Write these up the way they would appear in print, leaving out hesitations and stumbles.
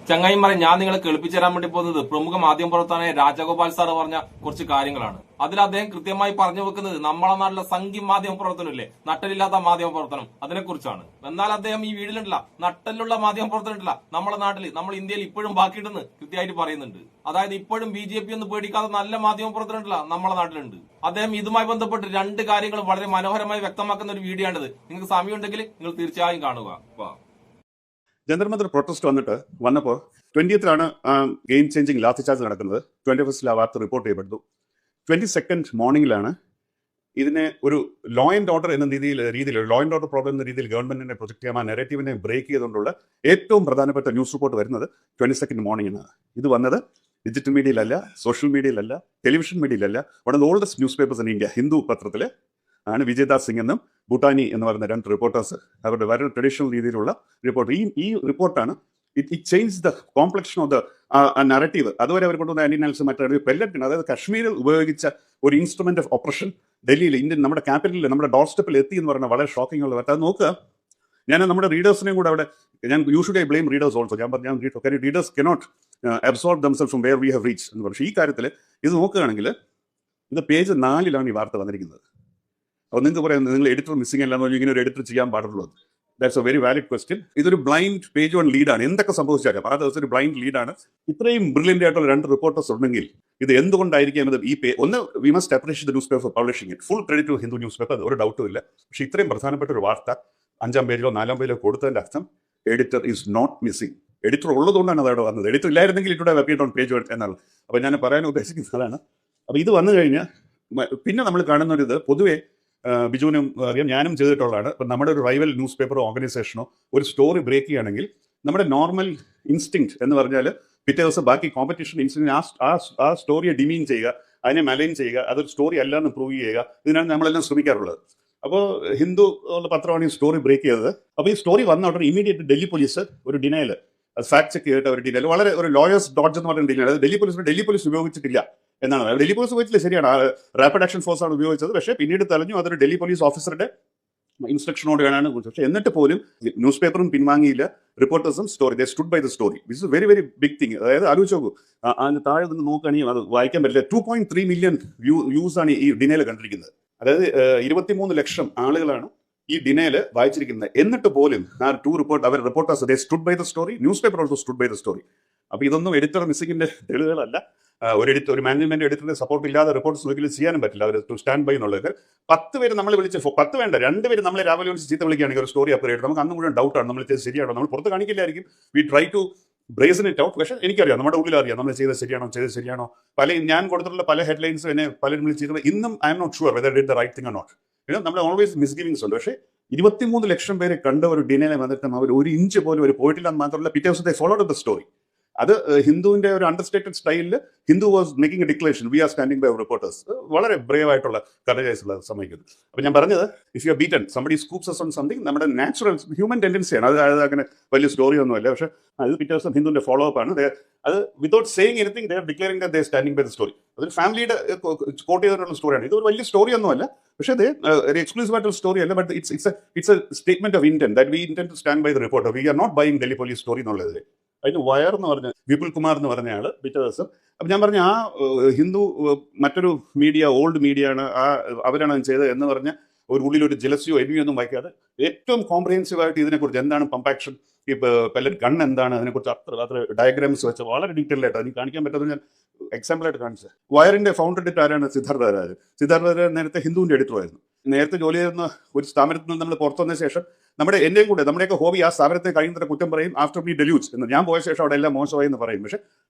ചങ്ങായിമാരെ ഞാൻ നിങ്ങളെ കേൾപ്പിച്ചു തരാൻ വേണ്ടി പോകുന്നത് പ്രമുഖ മാധ്യമപ്രവർത്തകനായ രാജഗോപാൽ സാർ പറഞ്ഞ കുറച്ച് കാര്യങ്ങളാണ്. അതിൽ അദ്ദേഹം കൃത്യമായി പറഞ്ഞു വെക്കുന്നത് നമ്മളെ നാട്ടിലെ സംഘി മാധ്യമപ്രവർത്തനമില്ലേ, നട്ടലില്ലാത്ത മാധ്യമപ്രവർത്തനം, അതിനെക്കുറിച്ചാണ്. എന്നാൽ അദ്ദേഹം ഈ വീട്ടിലുണ്ടല്ല നട്ടലിലുള്ള മാധ്യമപ്രവർത്തനം ഉണ്ടല്ല നമ്മളെ നാട്ടിൽ, നമ്മൾ ഇന്ത്യയിൽ ഇപ്പോഴും ബാക്കിയിട്ടെന്ന് കൃത്യമായിട്ട് പറയുന്നുണ്ട്. അതായത് ഇപ്പോഴും BJP ഒന്നും പേടിക്കാതെ നല്ല മാധ്യമപ്രവർത്തനം ഉണ്ടല്ല നമ്മളെ നാട്ടിലുണ്ട്. അദ്ദേഹം ഇതുമായി ബന്ധപ്പെട്ട് രണ്ട് കാര്യങ്ങളും വളരെ മനോഹരമായി വ്യക്തമാക്കുന്ന ഒരു വീഡിയോ ആണിത്. നിങ്ങൾക്ക് സമയമുണ്ടെങ്കിൽ നിങ്ങൾ തീർച്ചയായും കാണുക. ജന്തർ പ്രൊട്ടസ്റ്റ് വന്നപ്പോൾ 20th game changing lathi charge നടക്കുന്നത്. 21st ആ വാർത്ത റിപ്പോർട്ട് ചെയ്യപ്പെട്ടു. 22nd മോർണിംഗിലാണ് ഇതിനെ ഒരു ലോ ആൻഡ് ഓർഡർ എന്ന രീതിയിൽ ലോ ആൻഡ് ഓർഡർ പ്രോബ്ലം എന്ന രീതിയിൽ ഗവൺമെന്റിനെ പ്രൊജക്ട് ചെയ്യാൻ, ആ നെറേറ്റീവിനെ ബ്രേക്ക് ചെയ്തുകൊണ്ടുള്ള ഏറ്റവും പ്രധാനപ്പെട്ട ന്യൂസ് റിപ്പോർട്ട് വരുന്നത് 22nd മോർണിംഗിനാണ്. ഇത് വന്നത് ഡിജിറ്റൽ മീഡിയയിലല്ല, സോഷ്യൽ മീഡിയയിലല്ല, ടെലിവിഷൻ മീഡിയയിലല്ല. One of the oldest newspapers in India, Hindu പത്രത്തിൽ ആണ് വിജയദാസ് സിംഗ് എന്നും ഭൂട്ടാനി എന്ന് പറയുന്ന രണ്ട് റിപ്പോർട്ടേഴ്സ്, അവരുടെ വളരെ ട്രഡീഷണൽ രീതിയിലുള്ള റിപ്പോർട്ട്. ഈ റിപ്പോർട്ടാണ് it change the complexion of the narrative. അതുവരെ അവർ കൊണ്ടുവന്ന ആന്റിനാൽസ് മറ്റൊരു പെല്ലറ്റിന്, അതായത് കശ്മീരിൽ ഉപയോഗിച്ച ഒരു ഇൻസ്ട്രുമെന്റ് ഓഫ് ഓപ്പറേഷൻ ഡൽഹിയിൽ, ഇന്ത്യൻ നമ്മുടെ ക്യാപിറ്റലിൽ, നമ്മുടെ ഡോർ സ്റ്റെപ്പിൽ എത്തി എന്ന് പറഞ്ഞാൽ വളരെ ഷോക്കിംഗ് ഉള്ള വാർത്ത. അത് നോക്കുക. ഞാൻ നമ്മുടെ റീഡേഴ്സിനെയും കൂടെ അവിടെ usually I blame readers also. ഞാൻ readers cannot absorb themselves from where we have reach എന്ന് പറഞ്ഞു. ഈ കാര്യത്തിൽ ഇത് നോക്കുകയാണെങ്കിൽ ഇത് പേജ് 4 ഈ വാർത്ത വന്നിരിക്കുന്നത്. അപ്പോൾ നിങ്ങൾക്ക് പറയാം നിങ്ങൾ എഡിറ്റർ മിസ്സിംഗ് അല്ലാന്ന് പറഞ്ഞാൽ ഇങ്ങനെ ഒരു എഡിറ്റർ ചെയ്യാൻ പാടുള്ളൂ. That's A very valid question. ഇതൊരു ബ്ലൈൻഡ് പേജ് 1 ലീഡാണ്. എന്തൊക്കെ സംഭവിച്ചാലും ആ ദിവസം ഒരു ബ്ലൈൻഡ് ലീഡാണ്. ഇത്രയും ബ്രില്യൻ്റ് ആയിട്ടുള്ള രണ്ട് റിപ്പോർട്ടേഴ്സ് ഉണ്ടെങ്കിൽ ഇത് എന്തുകൊണ്ടായിരിക്കും എന്നത് ഒന്ന് we must appreciate the newspaper publishing it. Full credit to Hindu newspaper, ഒരു ഡൗട്ടും ഇല്ല. പക്ഷേ ഇത്രയും പ്രധാനപ്പെട്ട ഒരു വാർത്ത 5ാം പേജിലോ 4ാം പേജിലോ കൊടുത്തതിൻ്റെ അർത്ഥം editor is not missing. Editor ഉള്ളതുകൊണ്ടാണ് അതവിടെ വന്നത്. എഡിറ്റർ ഇല്ലായിരുന്നെങ്കിൽ it would have appeared on page 1 എന്നാണ്. അപ്പോൾ ഞാൻ പറയാൻ ഉദ്ദേശിക്കുന്നത് അതാണ്. അപ്പോൾ ഇത് വന്നു കഴിഞ്ഞാൽ പിന്നെ നമ്മൾ കാണുന്ന ഒരു ഇത് പൊതുവെ ബിജുവിനും അറിയാം, ഞാനും ചെയ്തിട്ടുള്ളതാണ്. ഇപ്പം നമ്മുടെ ഒരു റൈവൽ ന്യൂസ് പേപ്പറോ ഓർഗനൈസേഷനോ ഒരു സ്റ്റോറി ബ്രേക്ക് ചെയ്യുകയാണെങ്കിൽ നമ്മുടെ നോർമൽ ഇൻസ്റ്റിങ്ക്റ്റ് എന്ന് പറഞ്ഞാൽ പിറ്റേ ദിവസം ബാക്കി കോമ്പറ്റീഷൻ ഇൻസ്റ്റിങ് ആ സ്റ്റോറിയെ ഡിമീൻ ചെയ്യുക, അതിനെ മലൈൻ ചെയ്യുക, അതൊരു സ്റ്റോറി അല്ല എന്ന് പ്രൂവ് ചെയ്യുക. ഇതിനാണ് നമ്മളെല്ലാം ശ്രമിക്കാറുള്ളത്. അപ്പോൾ ഹിന്ദു പത്രമാണ് ഈ സ്റ്റോറി ബ്രേക്ക് ചെയ്തത്. അപ്പോൾ ഈ സ്റ്റോറി വന്ന ഉടനെ ഇമീഡിയറ്റ് ഡൽഹി പോലീസ് ഒരു ഡിനയൽ, ഫാക്ട് ചെക്ക് ചെയ്തിട്ട് ഒരു ഡിനയൽ, വളരെ ഒരു ലോയേഴ്സ് ഡോഡ്ജ് എന്ന് പറയുന്ന ഡിനയൽ, അതായത് ഡൽഹി പോലീസ് ഉപയോഗിച്ചിട്ടില്ല എന്നാണ്. ഡൽഹി പോലീസ് ഉപയോഗിച്ചില്ല, ശരിയാണ്, റാപ്പിഡ് ആക്ഷൻ ഫോഴ്സ് ആണ് ഉപയോഗിച്ചത്. പക്ഷേ പിന്നീട് തെളിഞ്ഞു അതൊരു ഡൽഹി പോലീസ് ഓഫീസറിന്റെ ഇൻസ്ട്രക്ഷനോടെയാണ്. പക്ഷേ എന്നിട്ട് പോലും ന്യൂസ് പേപ്പറും പിൻവാങ്ങിയില്ല, റിപ്പോർട്ടേഴ്സും story they stood by the story. This is very very big thing. അതായത് ആലോചിച്ച് നോക്കൂ, അതിന് താഴെ നിന്ന് നോക്കുകയാണെങ്കിൽ അത് വായിക്കാൻ പറ്റില്ല. 2.3 മില്യൺ വ്യൂസ് ആണ് ഈ ഡിനയിൽ കണ്ടിരിക്കുന്നത്. അതായത് 23 ലക്ഷം ആളുകളാണ് ഈ ഡിനയില് വായിച്ചിരിക്കുന്നത്. എന്നിട്ട് പോലും ആ reporters they stood by the story. Newspaper also stood by the story. അപ്പോൾ ഇതൊന്നും എഡിറ്റർ മിസ്സിങ്ങിന്റെ തെളിവുകളല്ല. ഒരു മാനേജ്മെന്റ് എഡിറ്ററിന്റെ സപ്പോർട്ട് ഇല്ലാതെ റിപ്പോർട്ട്സ് ഒരിക്കലും ചെയ്യാനും പറ്റില്ല. അവർ ടു സ്റ്റാൻഡ് ബൈ എന്നുള്ളത് 10 പേര് നമ്മളെ വിളിച്ച് 10 വേണ്ട 2 പേര് നമ്മളെ രാവിലെ വിളിച്ച് ചീത്ത വിളിക്കുകയാണെങ്കിൽ ഒരു സ്റ്റോറി അപ്ഗ്രേഡ് നമുക്ക് അന്ന് മുഴുവൻ ഡൗട്ടാണ് നമ്മൾ ചെയ്ത് ശരിയാണോ. നമ്മൾ പുറത്ത് കാണിക്കില്ലായിരിക്കും. We try to brazen it out. പക്ഷേ എനിക്കറിയാം, നമ്മുടെ ഉള്ളിൽ അറിയാം നമ്മൾ ചെയ്തത് ശരിയാണോ. ഞാൻ കൊടുത്തിട്ടുള്ള പല ഹെഡ്ലൈൻസ് എന്നെ പലരും വിളിച്ചിരുന്നത് ഇന്നും I'm not sure whether did the right thing or not. നമ്മൾ ഓൾവേസ് മിസ്ഗിവിങ്സ് ഉണ്ട്. പക്ഷേ 23 ലക്ഷം പേരെ കണ്ട ഒരു ഡിനയിലെ വന്നിട്ടും അവർ ഒരു ഇഞ്ച് പോലും അവർ പോയിട്ടില്ല എന്ന് മാത്രമല്ല, പിറ്റേ ദിവസത്തെ ഫോളോഡ് ദ സ്റ്റോറി. അത് ഹിന്ദുവിന്റെ ഒരു അണ്ടർസ്റ്റേറ്റഡ് സ്റ്റൈലിൽ Hindu was making a declaration, we are standing by reporters. വളരെ ബ്രേവ് ആയിട്ടുള്ള കറേജ് സമയത്ത്. അപ്പോൾ ഞാൻ പറഞ്ഞത്, if you are beaten somebody scoops us on something, നമ്മുടെ നാച്ചുറൽ ഹ്യൂമൻ ടെൻഡൻസിയാണ്. അത് അങ്ങനെ വലിയ സ്റ്റോറി ഒന്നുമല്ല. പക്ഷേ അത് പിറ്റേ ദിവസം ഹിന്ദുവിന്റെ ഫോളോ അപ്പ് ആണ്. അത് without saying anything they are declaring that they are standing by the story. അതൊരു ഫാമിലിയുടെ കോട്ട് ചെയ്തിട്ടുള്ള സ്റ്റോറിയാണ്. ഇതൊരു വലിയ സ്റ്റോറി ഒന്നുമല്ല, പക്ഷേ അത് ഒരു എക്സ്ക്ലൂസീവ് ആയിട്ടുള്ള സ്റ്റോറി അല്ല. But it's a statement of intent that we intent to stand by the reporter. We are not buying Delhi police story എന്നുള്ളത്. അതിന് വയർ എന്ന് പറഞ്ഞ വിപുൽ കുമാർ എന്ന് പറഞ്ഞ ആള് പിറ്റേ ദിവസം, അപ്പം ഞാൻ പറഞ്ഞ ആ ഹിന്ദു മറ്റൊരു മീഡിയ, ഓൾഡ് മീഡിയ ആണ്, അവരാണ് ചെയ്തത് എന്ന് പറഞ്ഞ ഒരു ഉള്ളിലൊരു ജലസിയോ എനിയോ ഒന്നും വായിക്കാതെ ഏറ്റവും കോംപ്രിഹെൻസീവ് ആയിട്ട് ഇതിനെക്കുറിച്ച് എന്താണ് പമ്പ് ആക്ഷൻ, ഇപ്പോൾ പെല്ലറ്റ് ഗൺ എന്താണ്, അതിനെക്കുറിച്ച് അത്ര ഡയഗ്രാംസ് വെച്ച് വളരെ ഡീറ്റെയിൽ ആയിട്ട് അതിന് കാണിക്കാൻ പറ്റാതെ ഞാൻ എക്സാമ്പിളായിട്ട് കാണിച്ചത്. വയറിന്റെ ഫൗണ്ടർ എഡിറ്റർ ആരാണ്? സിദ്ധാർത്ഥ രാജ്. നേരത്തെ ഹിന്ദുവിന്റെ എഡിറ്ററായിരുന്നു. നേരത്തെ ജോലി ചെയ്യുന്ന ഒരു സ്ഥാപനത്തിൽ നിന്ന് നമ്മൾ പുറത്തു വന്ന ശേഷം നമ്മുടെയൊക്കെ ഹോബി ആ സ്ഥാപനത്തെ കഴിയുന്ന കുറ്റം പറയും, ആഫ്റ്റർ ബി ഡെല്യൂസ് എന്ന്. ഞാൻ പോയ ശേഷം അവിടെ എല്ലാം മോശമായി എന്ന് പറയും. പക്ഷേ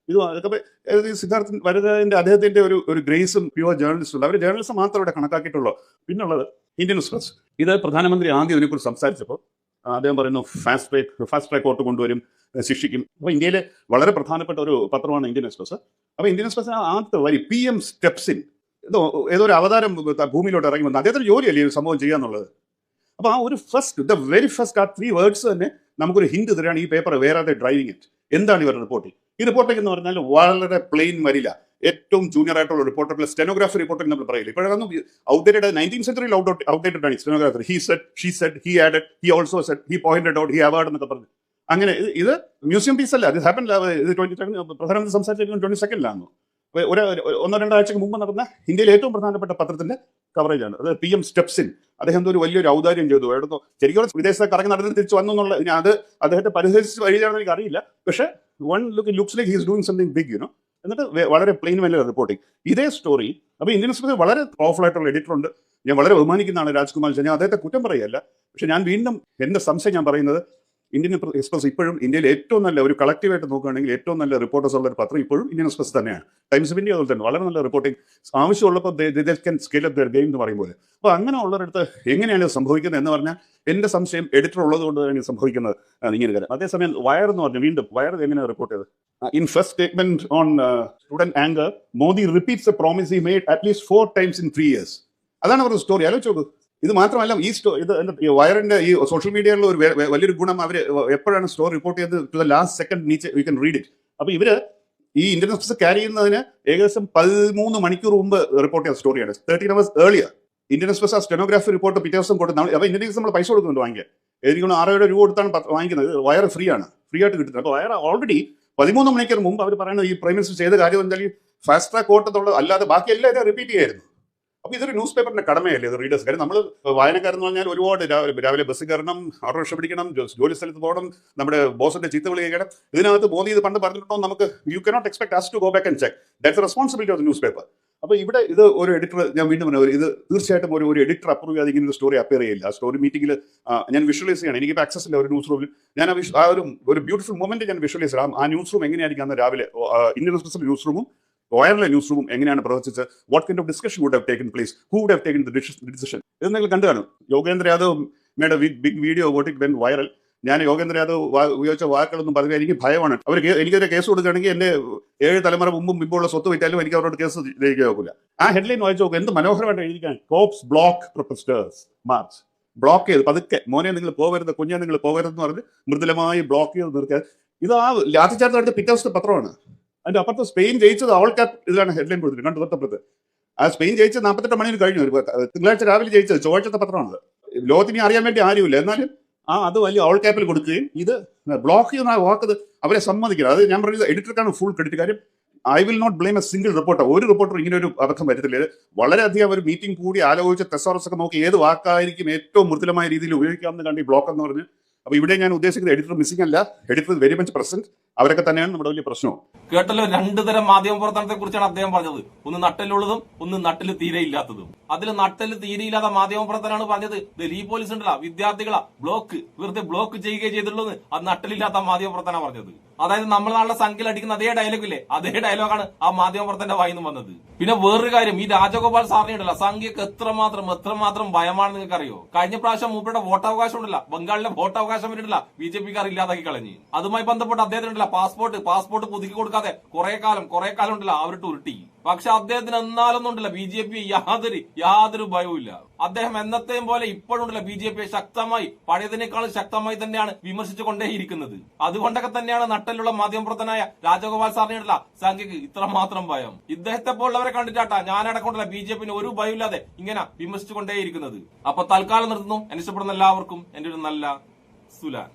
അതൊക്കെ സിദ്ധാർത്ഥൻ വരദന്റെ അദ്ദേഹത്തിന്റെ ഒരു ഗ്രേസും പ്യുവർ ജേർണലിസ്റ്റും, അവർ ജേർണലിസം മാത്രം ഇവിടെ കണക്കാക്കിയിട്ടുള്ളൂ. പിന്നുള്ളത് ഇന്ത്യൻ എക്സ്പ്രസ്. ഇത് പ്രധാനമന്ത്രി ആദ്യം ഇതിനെക്കുറിച്ച് സംസാരിച്ചപ്പോൾ അദ്ദേഹം പറയുന്നു ഫാസ്റ്റ് ട്രാക്ക് കോർട്ട് കൊണ്ടുവരും, ശിക്ഷിക്കും. അപ്പോൾ ഇന്ത്യയിലെ വളരെ പ്രധാനപ്പെട്ട ഒരു പത്രമാണ് ഇന്ത്യൻ എക്സ്പ്രസ്. അപ്പോൾ ഇന്ത്യൻ എക്സ്പ്രസ് ആദ്യത്തെ വരി PM സ്റ്റെപ്സ് ഇൻ, ഏതോ ഒരു അവതാരം ഭൂമിയിലോട്ട് ഇറങ്ങി വന്നു. അദ്ദേഹത്തിന് ജോലിയല്ലേ ഈ സംഭവം ചെയ്യാന്നുള്ളത്. അപ്പോൾ ആ ഒരു ദ വെരി ഫസ്റ്റ് ആ 3 വേർഡ്സ് തന്നെ നമുക്കൊരു ഹിന്റ് തരാണ് ഈ paper where are they driving it. എന്താണ് ഇവരുടെ റിപ്പോർട്ടിംഗ്? ഈ റിപ്പോർട്ടിംഗ് എന്ന് പറഞ്ഞാൽ വളരെ പ്ലെയിൻ വരില്ല. ഏറ്റവും ജൂനിയർ ആയിട്ടുള്ള റിപ്പോർട്ടർ, സ്റ്റെനോഗ്രാഫി റിപ്പോർട്ടിംഗ് നമ്മൾ പറയില്ല. ഇപ്പോഴൊന്നും ഔട്ട്ഡേറ്റഡ് 19th സെഞ്ചുറിയിൽ ഔട്ട്ഡേറ്റഡ് ആണ് stenographer. He said, she said, he added, he also said, he pointed out, he averred എന്നൊക്കെ പറഞ്ഞു. അങ്ങനെ ഇത് മ്യൂസിയം പീസ് അല്ല, ഇത് ഹാപ്പൻ ഇത് 22 പ്രധാനമന്ത്രി സംസാരിച്ചിരിക്കുന്നത് 22nd ഒന്നോ രണ്ടോ ആഴ്ചക്ക് മുമ്പ് നടന്ന ഇന്ത്യയിലെ ഏറ്റവും പ്രധാനപ്പെട്ട പത്രത്തിന്റെ കവറേജ് ആണ്. അത് PM സ്റ്റെപ്സ് ഇൻ, അദ്ദേഹം ഒരു വലിയൊരു ഔദാര്യം ചെയ്തു. എവിടുന്നോ ശരിക്കും വിദേശത്തെ കറങ്ങി നടന്ന് തിരിച്ചു വന്നു എന്നുള്ള, അത് അദ്ദേഹത്തെ പരിഹരിച്ച് വഴിയാണെന്ന് എനിക്ക് അറിയില്ല. പക്ഷേ looks like he's doing something big എന്നിട്ട് വളരെ പ്ലെയിൻ വലിയ റിപ്പോർട്ടിങ്. ഇതേ സ്റ്റോറി അപ്പോൾ ഇന്ത്യൻ എക്സ്പ്രസ് വളരെ പവർഫുൾ ആയിട്ടുള്ള എഡിറ്റർ ഉണ്ട്, ഞാൻ വളരെ ബഹുമാനിക്കുന്നതാണ് രാജ്കുമാർ. ഞാൻ അദ്ദേഹത്തെ കുറ്റം പറയുകയല്ല. പക്ഷെ ഞാൻ വീണ്ടും എന്റെ സംശയം ഞാൻ പറയുന്നത്, ഇന്ത്യൻ എക്സ്പ്രസ് ഇപ്പോഴും ഇന്ത്യയിൽ ഏറ്റവും നല്ല ഒരു കളക്റ്റീവായിട്ട് നോക്കുകയാണെങ്കിൽ ഏറ്റവും നല്ല റിപ്പോർട്ടേഴ്സ് ഉള്ള ഒരു പത്രം ഇപ്പോഴും ഇന്ത്യൻ എക്സ്പ്രസ് തന്നെയാണ്. ടൈംസ് ഓഫ് ഇന്ത്യ അതുപോലെ തന്നെ വളരെ നല്ല റിപ്പോർട്ടിംഗ്, ആവശ്യമുള്ളപ്പോൾ സ്കെയിൽ അപ്പ് ദർ ഗെയിം എന്ന് പറയുമ്പോൾ. അപ്പോൾ അങ്ങനെ ഉള്ളവരടുത്ത് എങ്ങനെയാണ് ഇത് സംഭവിക്കുന്നത് എന്ന് പറഞ്ഞാൽ എന്റെ സംശയം എഡിറ്റർ ഉള്ളത് കൊണ്ട് തന്നെ സംഭവിക്കുന്നത് ഇങ്ങനെ കാര്യം. അതേസമയം വയർ എന്ന് പറഞ്ഞു, വീണ്ടും വയർ എങ്ങനെയാണ് റിപ്പോർട്ട് ചെയ്തത്? In first statement on student anchor, Modi repeats A promise he made at least 4 times in 3 years. അതാണ് അവരുടെ സ്റ്റോറി. ആലോചിച്ച് നോക്കൂ. ഇത് മാത്രമല്ല, ഈ വയറിന്റെ ഈ സോഷ്യൽ മീഡിയയിലുള്ള ഒരു വലിയൊരു ഗുണം, അവർ എപ്പോഴാണ് സ്റ്റോറി റിപ്പോർട്ട് ചെയ്തത് to the last second you can read it. അപ്പൊ ഇവര് ഈ ഇന്ത്യൻ എക്സ്പ്രസ് ക്യാരി ചെയ്യുന്നതിന് ഏകദേശം 13 മണിക്കൂർ മുമ്പ് റിപ്പോർട്ട് ചെയ്ത സ്റ്റോറിയാണ്. 13 hours earlier ഇന്ത്യൻ എക്സ്പ്രസ് ആ സ്റ്റെനോഗ്രാഫി റിപ്പോർട്ട് പിറ്റേ ദിവസം കൊടുത്തു. അപ്പൊ ഇന്ത്യൻ എക്സ്പ്രസ് നമ്മൾ പൈസ കൊടുക്കുന്നുണ്ട് വാങ്ങിക്കാൻ. ഏതെങ്കിലും 6 രൂപ കൊടുത്താണ് വാങ്ങിക്കുന്നത്. വയർ ഫ്രീ ആണ്, ഫ്രീ ആയിട്ട് കിട്ടുന്നത്. അപ്പൊ വയർ ഓൾറെഡി 13 മണിക്കൂർ മുമ്പ് അവർ പറയുന്നത് ഈ പ്രൈം മിനിസ്റ്റർ ചെയ്ത കാര്യം എന്തായാലും ഫാസ്റ്റ് ട്രാക്ക് കോട്ടത്തുള്ളത് അല്ലാതെ ബാക്കി എല്ലാവരും റിപ്പീറ്റ് ചെയ്യായിരുന്നു. അപ്പൊ ഇതൊരു ന്യൂസ് പേപ്പറിന്റെ കടമയല്ലേ ഇത് റീഡേഴ്സ്? കാര്യം നമ്മൾ വായനക്കാരെന്ന് പറഞ്ഞാൽ ഒരുപാട് രാവിലെ ബസ് കയറണം, ഓട്ടോറിക്ഷ പിടിക്കണം, ജോലി സ്ഥലത്ത് പോകണം, നമ്മുടെ ബോസിന്റെ ചീത്ത വിളി കേൾക്കണം. ഇതിനകത്ത് മോദി ഇത് പണ്ട് പറഞ്ഞിട്ടുണ്ടോ നമുക്ക്? You cannot expect us to go back and check. That's the responsibility of the newspaper. അപ്പൊ ഇവിടെ ഇത് ഒരു എഡിറ്റർ, ഞാൻ വീണ്ടും പറഞ്ഞു, ഇത് തീർച്ചയായിട്ടും ഒരു എഡിറ്റർ അപ്രൂവ് ചെയ്യാതെ ഇങ്ങനെ ഒരു സ്റ്റോറി അപ്പിയർ ചെയ്യില്ല. ആ സ്റ്റോറി മീറ്റിംഗിൽ ഞാൻ വിഷ്വലൈസ് ചെയ്യണം. എനിക്കിപ്പോൾ ആക്സസ് ഇല്ല ഒരു ന്യൂസ് റൂമിൽ. ഞാൻ ആ ഒരു ബ്യൂട്ടിഫുൾ മൊമെന്റ് ഞാൻ വിഷ്വലൈസ് ചെയ്യാം. ആ ന്യൂസ് റൂം എങ്ങനെയായിരിക്കും അന്ന് രാവിലെ ഇന്ത്യൻ എക്സ്പ്രസിന്റെ ന്യൂസ് റൂമും വയറിലെ ന്യൂസ് റൂമും എങ്ങനെയാണ് പ്രവർത്തിച്ചത്? What kind of discussion would have taken place? Who would have taken the decision? ഇത് നിങ്ങൾ കണ്ടു കാണും. Yogendra Yadav made a big video what it went viral. ഞാൻ യോഗേന്ദ്ര യാദവ് ഉപയോഗിച്ച വാക്കുകളൊന്നും പറഞ്ഞാൽ എനിക്ക് ഭയമാണ്. അവർ എനിക്കൊരു കേസ് കൊടുക്കുകയാണെങ്കിൽ എന്റെ 7 തലമുറ മുമ്പുള്ള സ്വത്ത് വിറ്റാലും എനിക്ക് അവരോട് കേസ് ജയിക്കാൻ നോക്കില്ല. ആ ഹെഡ്ലൈൻ വായിച്ചു നോക്കുക, എന്ത് മനോഹരമായിട്ട് എഴുതിക്കാൻ. Cops block protesters march. Block ചെയ്ത് പതുക്കെ, മോനെ നിങ്ങൾ പോകരുത്, കുഞ്ഞെ നിങ്ങൾ പോകരുതെന്ന് പറഞ്ഞ് മൃദുലമായി ബ്ലോക്ക് ചെയ്ത് നിർത്തിയാൽ. ഇത് ആ ലാത്തിച്ചാർജ് നടത്തിയ പിറ്റേ ദിവസത്തെ പത്രമാണ്. അതിന്റെ അപ്പുറത്ത് സ്പെയിൻ ജയിച്ചത് ഓൾ ക്യാപ് ഇതിലാണ് ഹെഡ്ലൈൻ കൊടുത്തിട്ട് കണ്ടു. തൊട്ടപ്പുറത്ത് ആ സ്പെയിൻ ജയിച്ചത് 48 മണിന് കഴിഞ്ഞു. തിങ്കളാഴ്ച രാവിലെ ജയിച്ചത് ചൊവ്വാഴ്ചത്തെ പത്രമാണത്. ലോകത്തിനെ അറിയാൻ വേണ്ടി ആരുമില്ല. എന്നാലും അത് വലിയ ഓൾ ക്യാപ്പിൽ കൊടുക്കുകയും ഇത് ബ്ലോക്ക് ചെയ്യുന്ന വാക്കത് അവരെ സമ്മതിക്കണം. അത് ഞാൻ പറയുന്നത് എഡിറ്റർക്കാണ് ഫുൾ ക്രെഡിറ്റ്. കാര്യം I will not blame a single reporter. ഒരു റിപ്പോർട്ടർ ഇങ്ങനെ ഒരു അബദ്ധം വരുത്തില്ല. വളരെയധികം ഒരു മീറ്റിംഗ് കൂടി ആലോചിച്ച് തെസോറസ് ഒക്കെ നോക്കി ഏത് വാക്കായിരിക്കും ഏറ്റവും മൃദുലമായ രീതിയിൽ ഉപയോഗിക്കാമെന്ന് കണ്ട് ഈ ബ്ലോക്ക് എന്ന് പറഞ്ഞ്. അപ്പൊ ഇവിടെ ഞാൻ ഉദ്ദേശിക്കുന്നത് എഡിറ്റർ മിസ്സിംഗ് അല്ല, എഡിറ്റർ വെരി മച്ച് പ്രസന്റ്. അവരൊക്കെ തന്നെയാണ് നമ്മുടെ വലിയ പ്രശ്നവും. കേട്ടല്ലോ, 2 തരം മാധ്യമ പ്രവർത്തനത്തെ കുറിച്ചാണ് അദ്ദേഹം പറഞ്ഞത്. ഒന്ന് നട്ടിലുള്ളതും ഒന്ന് നട്ടിൽ തീരെ ഇല്ലാത്തതും. അതിൽ നട്ടിൽ തീരെ ഇല്ലാത്ത മാധ്യമ പ്രവർത്തനമാണ് പറഞ്ഞത്. ഡൽഹി പോലീസ് ഉണ്ടല്ല, വിദ്യാർത്ഥികളാ വെറുതെ ബ്ലോക്ക് ചെയ്യുകയും ചെയ്തിട്ടുള്ളത്. അത് നട്ടിലില്ലാത്ത മാധ്യമ പ്രവർത്തന പറഞ്ഞത്. അതായത് നമ്മൾ നാളെ സംഖ്യയിൽ അടിക്കുന്ന അതേ ഡയലോഗില്ലേ, അതേ ഡയലോഗാണ് ആ മാധ്യമ പ്രവർത്തന്റെ വായിന്ന് വന്നത്. പിന്നെ വേറൊരു കാര്യം, ഈ രാജഗോപാൽ സാറിനെ ഉണ്ടല്ല, സംഖ്യക്ക് എത്രമാത്രം ഭയമാണെന്ന് നിങ്ങൾക്ക് അറിയോ? കഴിഞ്ഞ പ്രാവശ്യം മൂപ്പരുടെ വോട്ടവകാശം ഉണ്ടല്ല, ബംഗാളിലെ വോട്ടവകാശം വേണ്ടിയിട്ടില്ല BJP-കാർ ഇല്ലാതാക്കി കളഞ്ഞു. അതുമായി ബന്ധപ്പെട്ട് അദ്ദേഹത്തിനുണ്ടല്ല പാസ്പോർട്ട് പുതുക്കി കൊടുക്കാതെ കുറെ കാലം ഉണ്ടല്ല അവരിട്ട് ഉരുട്ടി. പക്ഷെ അദ്ദേഹത്തിന് എന്നാലൊന്നും ഉണ്ടല്ല BJP യാതൊരു ഭയവും ഇല്ല. അദ്ദേഹം എന്നത്തെയും പോലെ ഇപ്പോഴുണ്ടല്ല BJP ശക്തമായി, പഴയതിനേക്കാളും ശക്തമായി തന്നെയാണ് വിമർശിച്ചു കൊണ്ടേയിരിക്കുന്നത്. അതുകൊണ്ടൊക്കെ തന്നെയാണ് നട്ടലുള്ള മാധ്യമപ്രവർത്തനായ രാജഗോപാൽ സാറിനുള്ള സംഖ്യക്ക് ഇത്രമാത്രം ഭയം. ഇദ്ദേഹത്തെ പോലുള്ളവരെ കണ്ടിട്ടാട്ടാ ഞാനടക്കമുണ്ടല്ല BJP-ന് ഒരു ഭയമില്ലാതെ ഇങ്ങനെ വിമർശിച്ചു കൊണ്ടേയിരിക്കുന്നത്. അപ്പൊ തൽക്കാലം നിർത്തുന്നു. എന്നെ ഇഷ്ടപ്പെടുന്ന എല്ലാവർക്കും എന്റെ ഒരു നല്ല സുലാൻ.